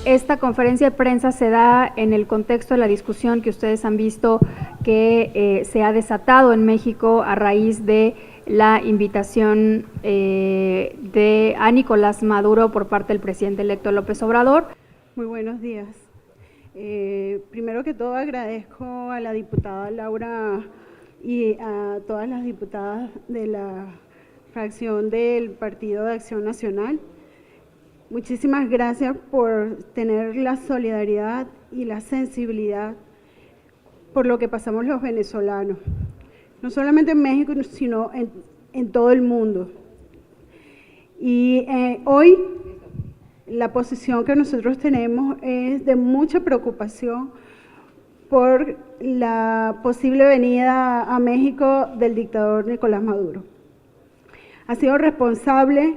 Esta conferencia de prensa se da en el contexto de la discusión que ustedes han visto que se ha desatado en México a raíz de la invitación a Nicolás Maduro por parte del presidente electo López Obrador. Muy buenos días. Primero que todo agradezco a la diputada Laura y a todas las diputadas de la fracción del Partido de Acción Nacional. Muchísimas gracias por tener la solidaridad y la sensibilidad por lo que pasamos los venezolanos, no solamente en México, sino en todo el mundo. Y hoy la posición que nosotros tenemos es de mucha preocupación por la posible venida a México del dictador Nicolás Maduro. Ha sido responsable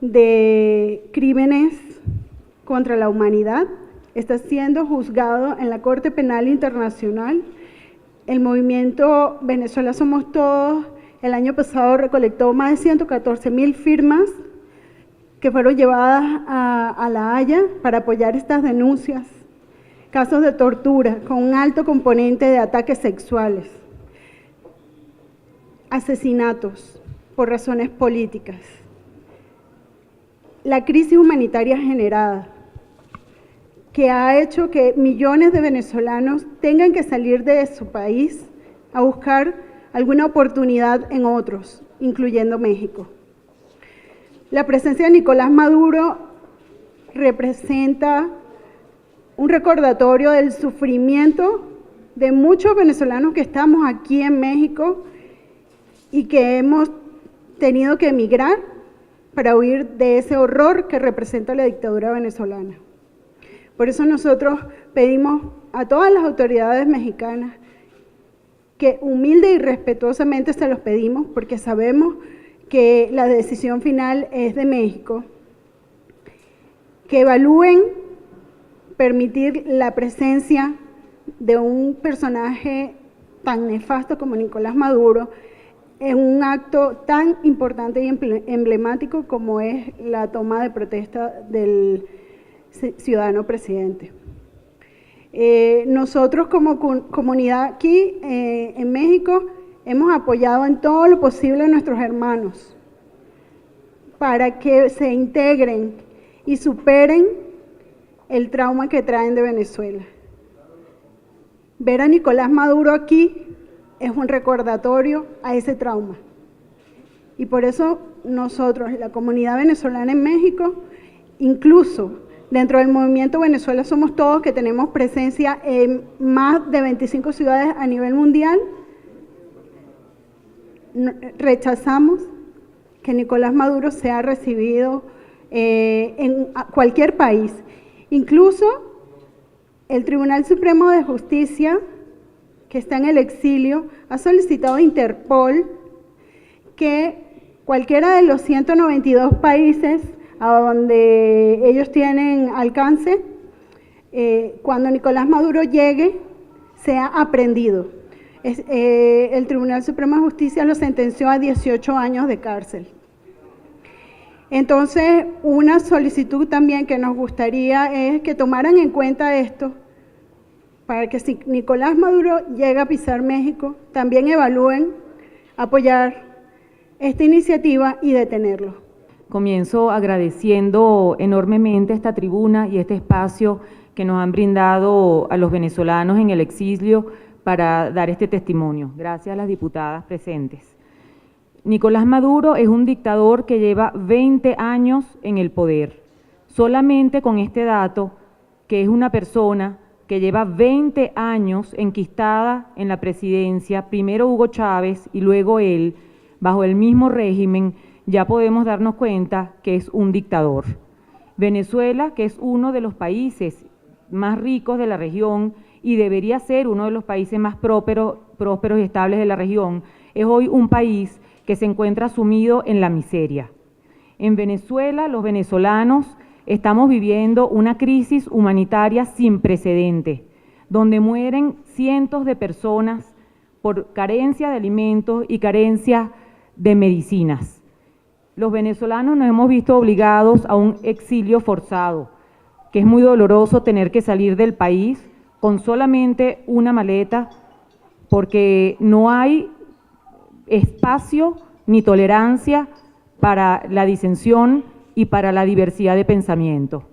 de crímenes contra la humanidad, está siendo juzgado en la Corte Penal Internacional. El movimiento Venezuela Somos Todos el año pasado recolectó más de 114,000 firmas que fueron llevadas a La Haya para apoyar estas denuncias. Casos de tortura con un alto componente de ataques sexuales, asesinatos por razones políticas. La crisis humanitaria generada, que ha hecho que millones de venezolanos tengan que salir de su país a buscar alguna oportunidad en otros, incluyendo México. La presencia de Nicolás Maduro representa un recordatorio del sufrimiento de muchos venezolanos que estamos aquí en México y que hemos tenido que emigrar para huir de ese horror que representa la dictadura venezolana. Por eso nosotros pedimos a todas las autoridades mexicanas que humilde y respetuosamente se los pedimos, porque sabemos que la decisión final es de México, que evalúen permitir la presencia de un personaje tan nefasto como Nicolás Maduro en un acto tan importante y emblemático como es la toma de protesta del ciudadano presidente. Nosotros como comunidad aquí en México hemos apoyado en todo lo posible a nuestros hermanos para que se integren y superen el trauma que traen de Venezuela. Ver a Nicolás Maduro aquí es un recordatorio a ese trauma. Y por eso nosotros, la comunidad venezolana en México, incluso dentro del movimiento Venezuela Somos Todos, que tenemos presencia en más de 25 ciudades a nivel mundial, rechazamos que Nicolás Maduro sea recibido en cualquier país. Incluso el Tribunal Supremo de Justicia, que está en el exilio, ha solicitado a Interpol que cualquiera de los 192 países a donde ellos tienen alcance, cuando Nicolás Maduro llegue, sea aprehendido. El Tribunal Supremo de Justicia lo sentenció a 18 años de cárcel. Entonces, una solicitud también que nos gustaría es que tomaran en cuenta esto, para que si Nicolás Maduro llega a pisar México, también evalúen apoyar esta iniciativa y detenerlo. Comienzo agradeciendo enormemente esta tribuna y este espacio que nos han brindado a los venezolanos en el exilio para dar este testimonio. Gracias a las diputadas presentes. Nicolás Maduro es un dictador que lleva 20 años en el poder. Solamente con este dato, que es una persona que lleva 20 años enquistada en la presidencia, primero Hugo Chávez y luego él, bajo el mismo régimen, ya podemos darnos cuenta que es un dictador. Venezuela, que es uno de los países más ricos de la región y debería ser uno de los países más prósperos y estables de la región, es hoy un país que se encuentra sumido en la miseria. En Venezuela, los venezolanos estamos viviendo una crisis humanitaria sin precedente, donde mueren cientos de personas por carencia de alimentos y carencia de medicinas. Los venezolanos nos hemos visto obligados a un exilio forzado, que es muy doloroso tener que salir del país con solamente una maleta, porque no hay espacio ni tolerancia para la disensión y para la diversidad de pensamiento.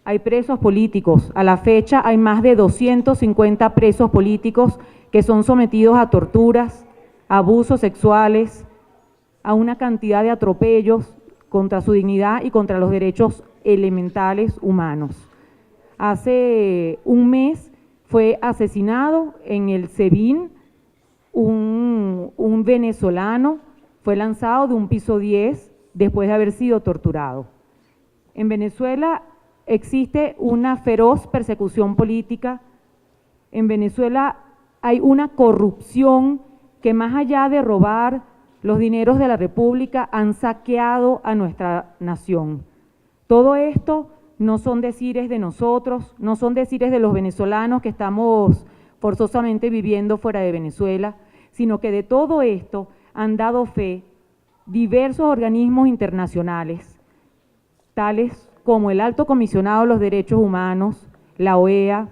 Hay presos políticos. A la fecha hay más de 250 presos políticos que son sometidos a torturas, a abusos sexuales, a una cantidad de atropellos contra su dignidad y contra los derechos elementales humanos. Hace un mes fue asesinado en el SEBIN un venezolano, fue lanzado de un piso 10 después de haber sido torturado. En Venezuela existe una feroz persecución política. En Venezuela hay una corrupción que, más allá de robar los dineros de la República, han saqueado a nuestra nación. Todo esto no son decires de nosotros, no son decires de los venezolanos que estamos forzosamente viviendo fuera de Venezuela, sino que de todo esto han dado fe diversos organismos internacionales, tales como el Alto Comisionado de los Derechos Humanos, la OEA,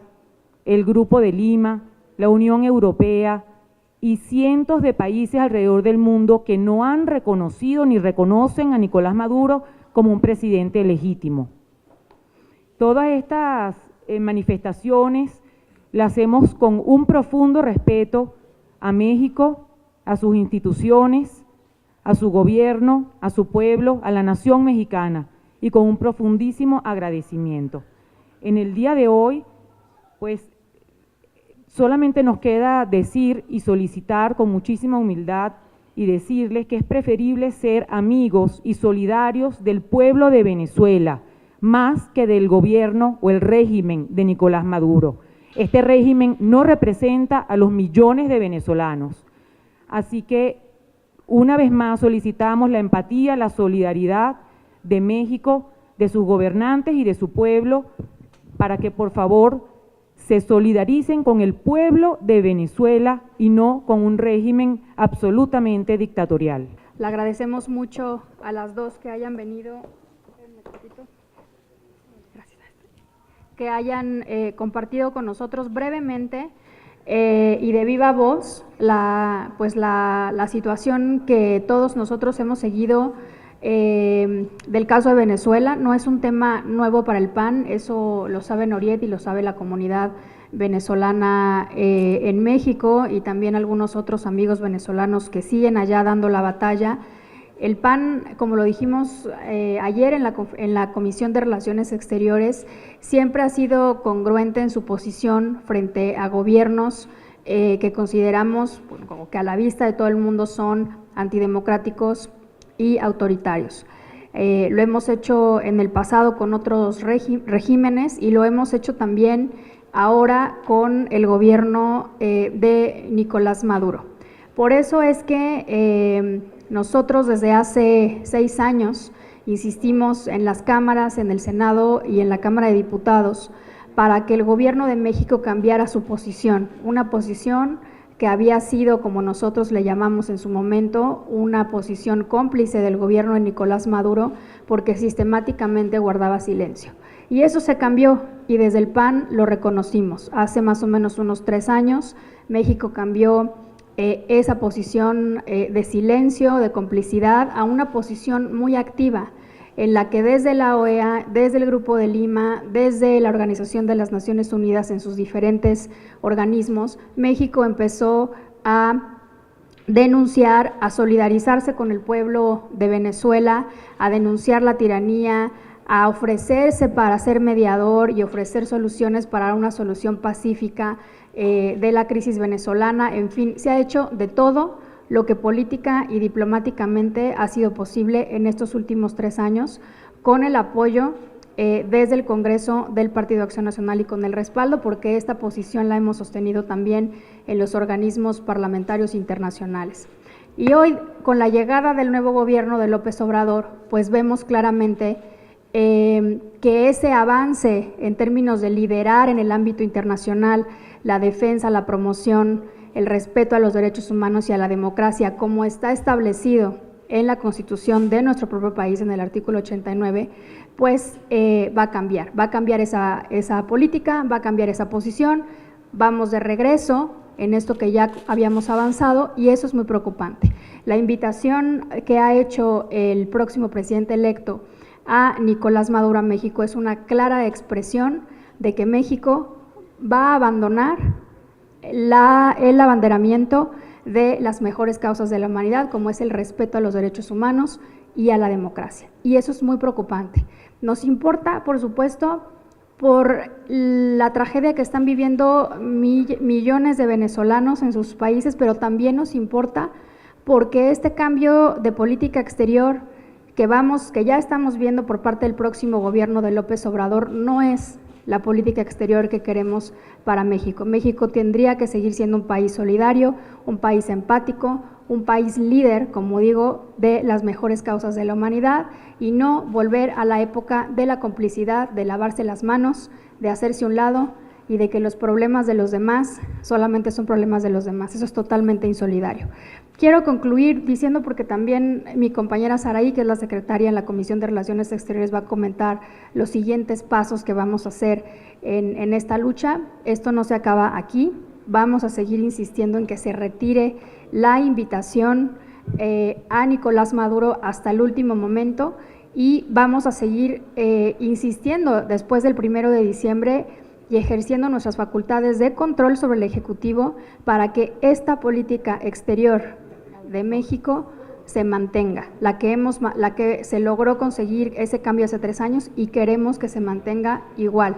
el Grupo de Lima, la Unión Europea y cientos de países alrededor del mundo que no han reconocido ni reconocen a Nicolás Maduro como un presidente legítimo. Todas estas manifestaciones las hacemos con un profundo respeto a México, a sus instituciones, a su gobierno, a su pueblo, a la nación mexicana, y con un profundísimo agradecimiento. En el día de hoy, pues, solamente nos queda decir y solicitar con muchísima humildad y decirles que es preferible ser amigos y solidarios del pueblo de Venezuela, más que del gobierno o el régimen de Nicolás Maduro. Este régimen no representa a los millones de venezolanos. Así que, una vez más, solicitamos la empatía, la solidaridad de México, de sus gobernantes y de su pueblo, para que por favor se solidaricen con el pueblo de Venezuela y no con un régimen absolutamente dictatorial. Le agradecemos mucho a las dos que hayan venido, que hayan compartido con nosotros brevemente y de viva voz la situación que todos nosotros hemos seguido del caso de Venezuela. No es un tema nuevo para el PAN, eso lo sabe Noriet y lo sabe la comunidad venezolana en México y también algunos otros amigos venezolanos que siguen allá dando la batalla. El PAN, como lo dijimos ayer en la Comisión de Relaciones Exteriores, siempre ha sido congruente en su posición frente a gobiernos que consideramos, como que a la vista de todo el mundo, son antidemocráticos y autoritarios. Lo hemos hecho en el pasado con otros regímenes y lo hemos hecho también ahora con el gobierno de Nicolás Maduro. Por eso es que nosotros desde hace 6 años insistimos en las cámaras, en el Senado y en la Cámara de Diputados para que el gobierno de México cambiara su posición, una posición que había sido, como nosotros le llamamos en su momento, una posición cómplice del gobierno de Nicolás Maduro, porque sistemáticamente guardaba silencio. Y eso se cambió y desde el PAN lo reconocimos. Hace más o menos unos 3 años México cambió esa posición de silencio, de complicidad, a una posición muy activa, en la que desde la OEA, desde el Grupo de Lima, desde la Organización de las Naciones Unidas en sus diferentes organismos, México empezó a denunciar, a solidarizarse con el pueblo de Venezuela, a denunciar la tiranía, a ofrecerse para ser mediador y ofrecer soluciones para una solución pacífica de la crisis venezolana. En fin, se ha hecho de todo lo que política y diplomáticamente ha sido posible en estos últimos 3 años, con el apoyo desde el Congreso del Partido Acción Nacional y con el respaldo, porque esta posición la hemos sostenido también en los organismos parlamentarios internacionales. Y hoy, con la llegada del nuevo gobierno de López Obrador, pues vemos claramente que ese avance en términos de liderar en el ámbito internacional la defensa, la promoción, el respeto a los derechos humanos y a la democracia, como está establecido en la Constitución de nuestro propio país, en el artículo 89, pues va a cambiar esa política, va a cambiar esa posición, vamos de regreso en esto que ya habíamos avanzado y eso es muy preocupante. La invitación que ha hecho el próximo presidente electo a Nicolás Maduro a México es una clara expresión de que México va a abandonar el abanderamiento de las mejores causas de la humanidad, como es el respeto a los derechos humanos y a la democracia. Y eso es muy preocupante. Nos importa, por supuesto, por la tragedia que están viviendo millones de venezolanos en sus países, pero también nos importa porque este cambio de política exterior que ya estamos viendo por parte del próximo gobierno de López Obrador no es la política exterior que queremos para México. México tendría que seguir siendo un país solidario, un país empático, un país líder, como digo, de las mejores causas de la humanidad y no volver a la época de la complicidad, de lavarse las manos, de hacerse a un lado y de que los problemas de los demás solamente son problemas de los demás. Eso es totalmente insolidario. Quiero concluir diciendo, porque también mi compañera Saraí, que es la secretaria en la Comisión de Relaciones Exteriores, va a comentar los siguientes pasos que vamos a hacer en esta lucha. Esto no se acaba aquí, vamos a seguir insistiendo en que se retire la invitación a Nicolás Maduro hasta el último momento y vamos a seguir insistiendo después del 1 de diciembre y ejerciendo nuestras facultades de control sobre el Ejecutivo para que esta política exterior de México se mantenga, la que se logró conseguir ese cambio hace 3 años y queremos que se mantenga igual.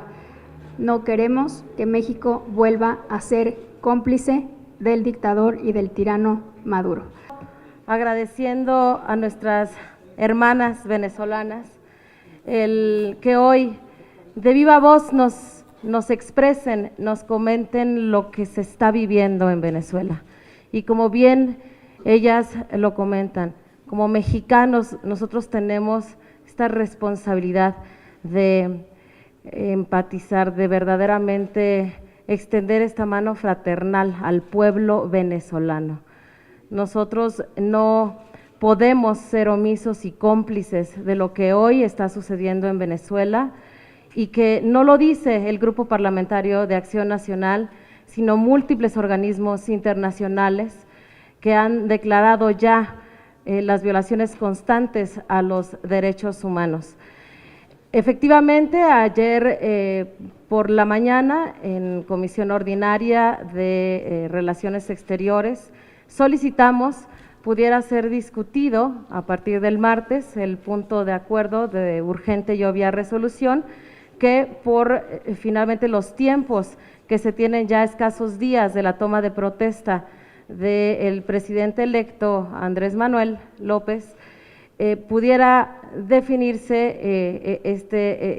No queremos que México vuelva a ser cómplice del dictador y del tirano Maduro. Agradeciendo a nuestras hermanas venezolanas el que hoy de viva voz nos expresen, nos comenten lo que se está viviendo en Venezuela. Y como bien ellas lo comentan, como mexicanos nosotros tenemos esta responsabilidad de empatizar, de verdaderamente extender esta mano fraternal al pueblo venezolano. Nosotros no podemos ser omisos y cómplices de lo que hoy está sucediendo en Venezuela y que no lo dice el Grupo Parlamentario de Acción Nacional, sino múltiples organismos internacionales que han declarado ya las violaciones constantes a los derechos humanos. Efectivamente, ayer por la mañana en Comisión Ordinaria de Relaciones Exteriores solicitamos pudiera ser discutido a partir del martes el punto de acuerdo de urgente y obvia resolución que por finalmente los tiempos que se tienen ya escasos días de la toma de protesta del presidente electo Andrés Manuel López, pudiera definirse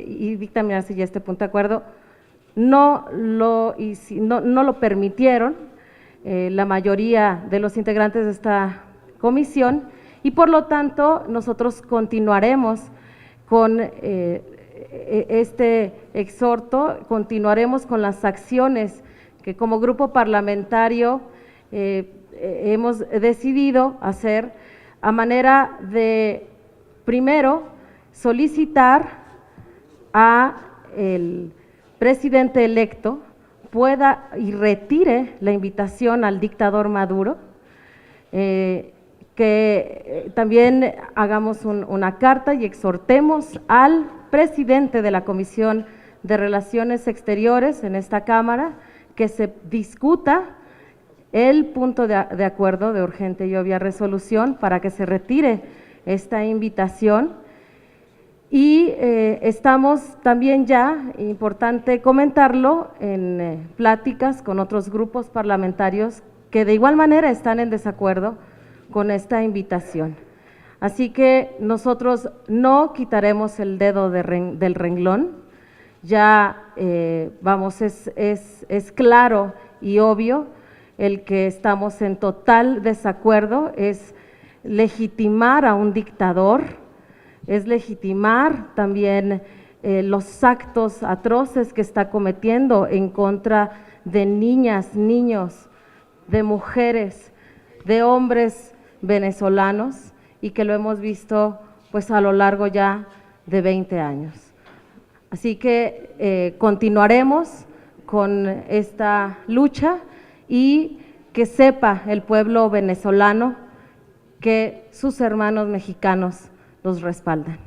y dictaminarse ya este punto de acuerdo. No lo permitieron la mayoría de los integrantes de esta comisión y por lo tanto nosotros continuaremos con este exhorto, continuaremos con las acciones que como grupo parlamentario hemos decidido hacer a manera de, primero, solicitar a el presidente electo pueda y retire la invitación al dictador Maduro, que también hagamos una carta y exhortemos al presidente de la Comisión de Relaciones Exteriores en esta Cámara que se discuta el punto de acuerdo de urgente y obvia resolución para que se retire esta invitación. Y estamos también ya, importante comentarlo, en pláticas con otros grupos parlamentarios que de igual manera están en desacuerdo con esta invitación. Así que nosotros no quitaremos el dedo del renglón, ya es claro y obvio el que estamos en total desacuerdo, es legitimar a un dictador, es legitimar también los actos atroces que está cometiendo en contra de niñas, niños, de mujeres, de hombres venezolanos y que lo hemos visto pues a lo largo ya de 20 años. Así que continuaremos con esta lucha y que sepa el pueblo venezolano que sus hermanos mexicanos los respaldan.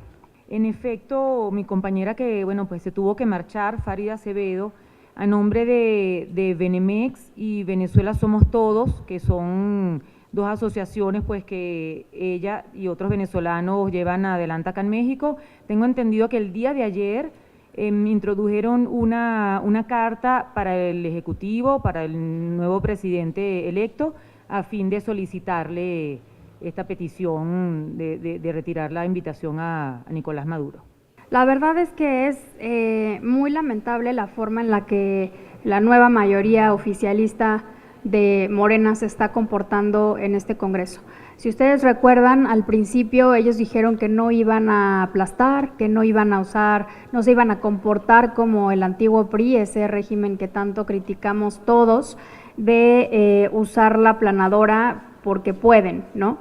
En efecto, mi compañera que, bueno, pues se tuvo que marchar, Farida Acevedo, a nombre de Benemex y Venezuela Somos Todos, que son dos asociaciones pues que ella y otros venezolanos llevan adelante acá en México. Tengo entendido que el día de ayer introdujeron una carta para el Ejecutivo, para el nuevo presidente electo, a fin de solicitarle esta petición de retirar la invitación a Nicolás Maduro. La verdad es que es muy lamentable la forma en la que la nueva mayoría oficialista de Morena se está comportando en este Congreso. Si ustedes recuerdan, al principio ellos dijeron que no iban a aplastar, que no iban a usar, no se iban a comportar como el antiguo PRI, ese régimen que tanto criticamos todos, de usar la aplanadora porque pueden, ¿no?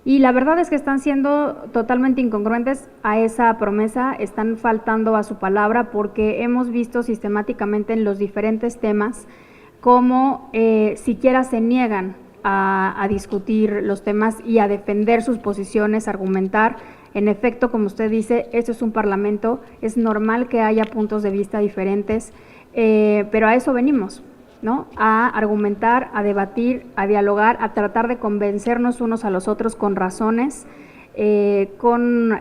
Y la verdad es que están siendo totalmente incongruentes a esa promesa, están faltando a su palabra, porque hemos visto sistemáticamente en los diferentes temas cómo siquiera se niegan a discutir los temas y a defender sus posiciones, argumentar. En efecto, como usted dice, esto es un parlamento, es normal que haya puntos de vista diferentes, pero a eso venimos, ¿no? A argumentar, a debatir, a dialogar, a tratar de convencernos unos a los otros con razones, con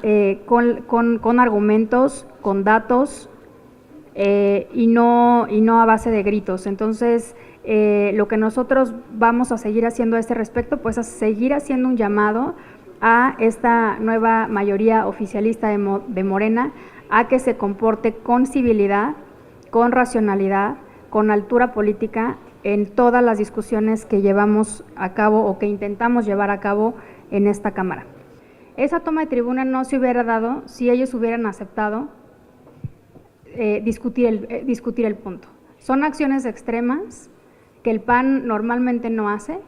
argumentos, con datos, y no a base de gritos. Entonces, lo que nosotros vamos a seguir haciendo a este respecto, pues a seguir haciendo un llamado a esta nueva mayoría oficialista de Morena a que se comporte con civilidad, con racionalidad, con altura política en todas las discusiones que llevamos a cabo o que intentamos llevar a cabo en esta Cámara. Esa toma de tribuna no se hubiera dado si ellos hubieran aceptado discutir el punto. Son acciones extremas que el PAN normalmente no hace,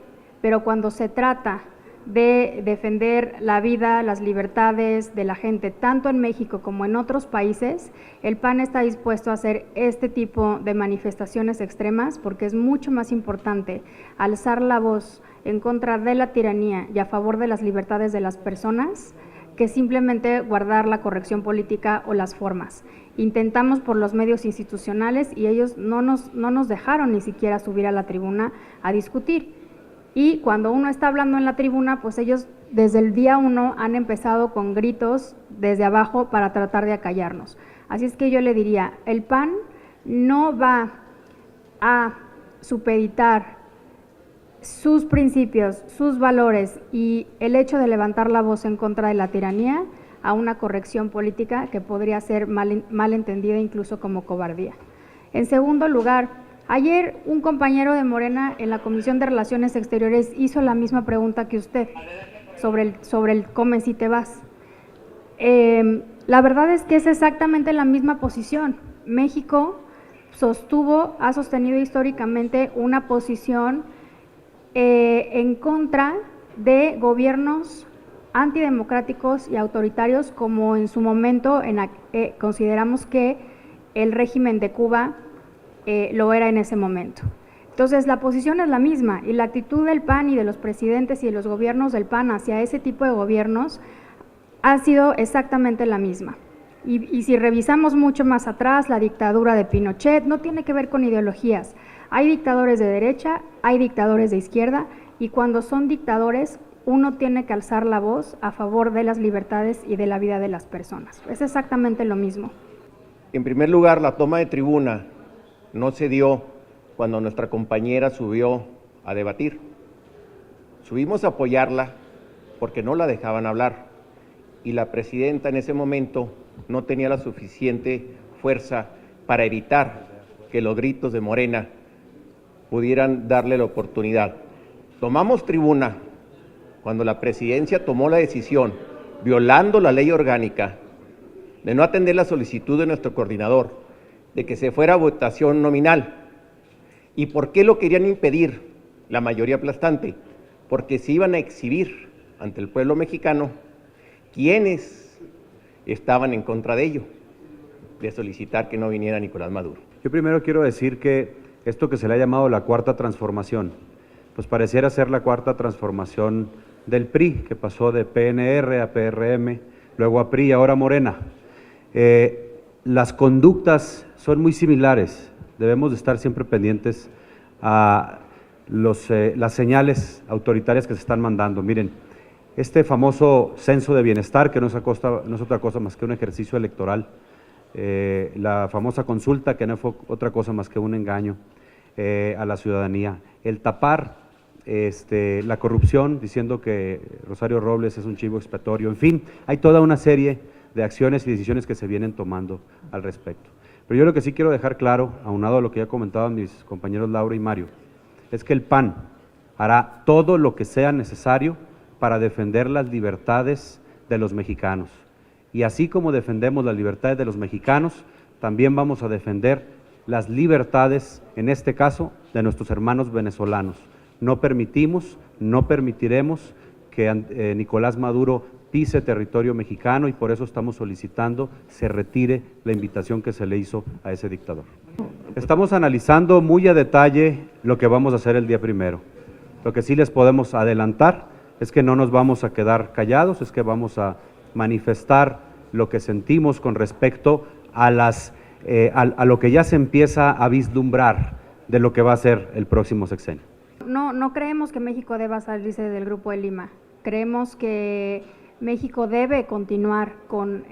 pero cuando se trata de defender la vida, las libertades de la gente, tanto en México como en otros países, el PAN está dispuesto a hacer este tipo de manifestaciones extremas porque es mucho más importante alzar la voz en contra de la tiranía y a favor de las libertades de las personas que simplemente guardar la corrección política o las formas. Intentamos por los medios institucionales y ellos no nos dejaron ni siquiera subir a la tribuna a discutir. Y cuando uno está hablando en la tribuna, pues ellos desde el día 1 han empezado con gritos desde abajo para tratar de acallarnos. Así es que yo le diría, el PAN no va a supeditar sus principios, sus valores y el hecho de levantar la voz en contra de la tiranía a una corrección política que podría ser mal entendida incluso como cobardía. En segundo lugar, ayer un compañero de Morena en la Comisión de Relaciones Exteriores hizo la misma pregunta que usted sobre el come si te vas. La verdad es que es exactamente la misma posición. México ha sostenido históricamente una posición en contra de gobiernos antidemocráticos y autoritarios, como en su momento consideramos que el régimen de Cuba lo era en ese momento. Entonces, la posición es la misma y la actitud del PAN y de los presidentes y de los gobiernos del PAN hacia ese tipo de gobiernos ha sido exactamente la misma. Y si revisamos mucho más atrás, la dictadura de Pinochet no tiene que ver con ideologías. Hay dictadores de derecha, hay dictadores de izquierda, y cuando son dictadores, uno tiene que alzar la voz a favor de las libertades y de la vida de las personas. Es exactamente lo mismo. En primer lugar, la toma de tribuna no se dio cuando nuestra compañera subió a debatir. Subimos a apoyarla porque no la dejaban hablar y la presidenta en ese momento no tenía la suficiente fuerza para evitar que los gritos de Morena pudieran darle la oportunidad. Tomamos tribuna cuando la presidencia tomó la decisión, violando la ley orgánica, de no atender la solicitud de nuestro coordinador, de que se fuera a votación nominal. ¿Y por qué lo querían impedir la mayoría aplastante? Porque se iban a exhibir ante el pueblo mexicano quiénes estaban en contra de ello, de solicitar que no viniera Nicolás Maduro. Yo primero quiero decir que esto que se le ha llamado la cuarta transformación, pues pareciera ser la cuarta transformación del PRI, que pasó de PNR a PRM, luego a PRI y ahora Morena. Las conductas son muy similares, debemos de estar siempre pendientes a las señales autoritarias que se están mandando. Miren, este famoso censo de bienestar, que no es otra cosa más que un ejercicio electoral, la famosa consulta, que no fue otra cosa más que un engaño a la ciudadanía, el tapar la corrupción, diciendo que Rosario Robles es un chivo expiatorio, en fin, hay toda una serie de acciones y decisiones que se vienen tomando al respecto. Pero yo lo que sí quiero dejar claro, aunado a lo que ya comentaban mis compañeros Laura y Mario, es que el PAN hará todo lo que sea necesario para defender las libertades de los mexicanos. Y así como defendemos las libertades de los mexicanos, también vamos a defender las libertades, en este caso, de nuestros hermanos venezolanos. No permitimos, no permitiremos que Nicolás Maduro pise territorio mexicano y por eso estamos solicitando se retire la invitación que se le hizo a ese dictador. Estamos analizando muy a detalle lo que vamos a hacer el día primero. Lo que sí les podemos adelantar es que no nos vamos a quedar callados, es que vamos a manifestar lo que sentimos con respecto a lo que ya se empieza a vislumbrar de lo que va a ser el próximo sexenio. No creemos que México deba salirse del Grupo de Lima. Creemos que México debe continuar con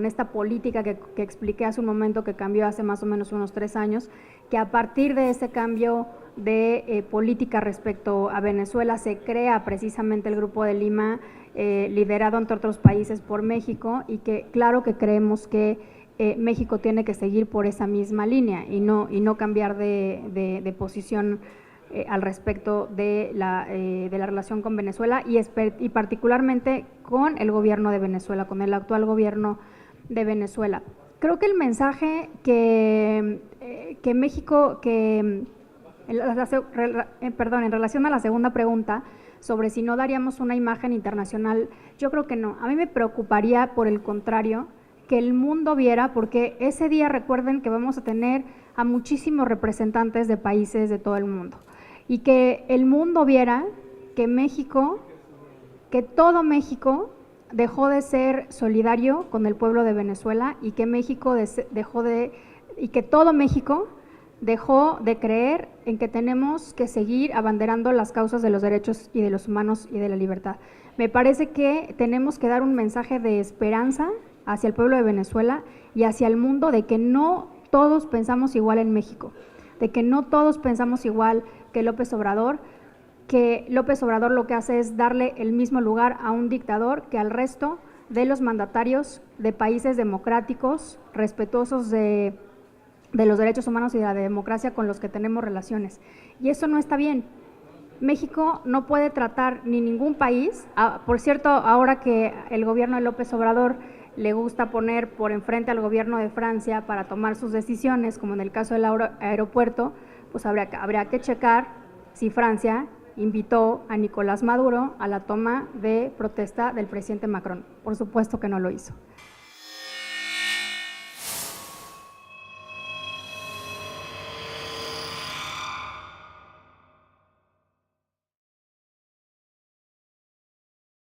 esta política que expliqué hace un momento, que cambió hace más o menos unos 3 años, que a partir de ese cambio de política respecto a Venezuela se crea precisamente el Grupo de Lima, liderado entre otros países por México, y que claro que creemos que México tiene que seguir por esa misma línea y no cambiar de posición al respecto de la relación con Venezuela y particularmente con el gobierno de Venezuela, con el actual gobierno de Venezuela. Creo que el mensaje que México, en relación a la segunda pregunta sobre si no daríamos una imagen internacional, yo creo que no. A mí me preocuparía, por el contrario, que el mundo viera, porque ese día recuerden que vamos a tener a muchísimos representantes de países de todo el mundo, y que el mundo viera que México, que todo México dejó de ser solidario con el pueblo de Venezuela y que todo México dejó de creer en que tenemos que seguir abanderando las causas de los derechos y de los humanos y de la libertad. Me parece que tenemos que dar un mensaje de esperanza hacia el pueblo de Venezuela y hacia el mundo, de que no todos pensamos igual en México, de que no todos pensamos igual que López Obrador lo que hace es darle el mismo lugar a un dictador que al resto de los mandatarios de países democráticos, respetuosos de los derechos humanos y de la democracia con los que tenemos relaciones. Y eso no está bien. México no puede tratar ni ningún país, por cierto, ahora que el gobierno de López Obrador le gusta poner por enfrente al gobierno de Francia para tomar sus decisiones, como en el caso del aeropuerto, pues habría que checar si Francia invitó a Nicolás Maduro a la toma de protesta del presidente Macron. Por supuesto que no lo hizo.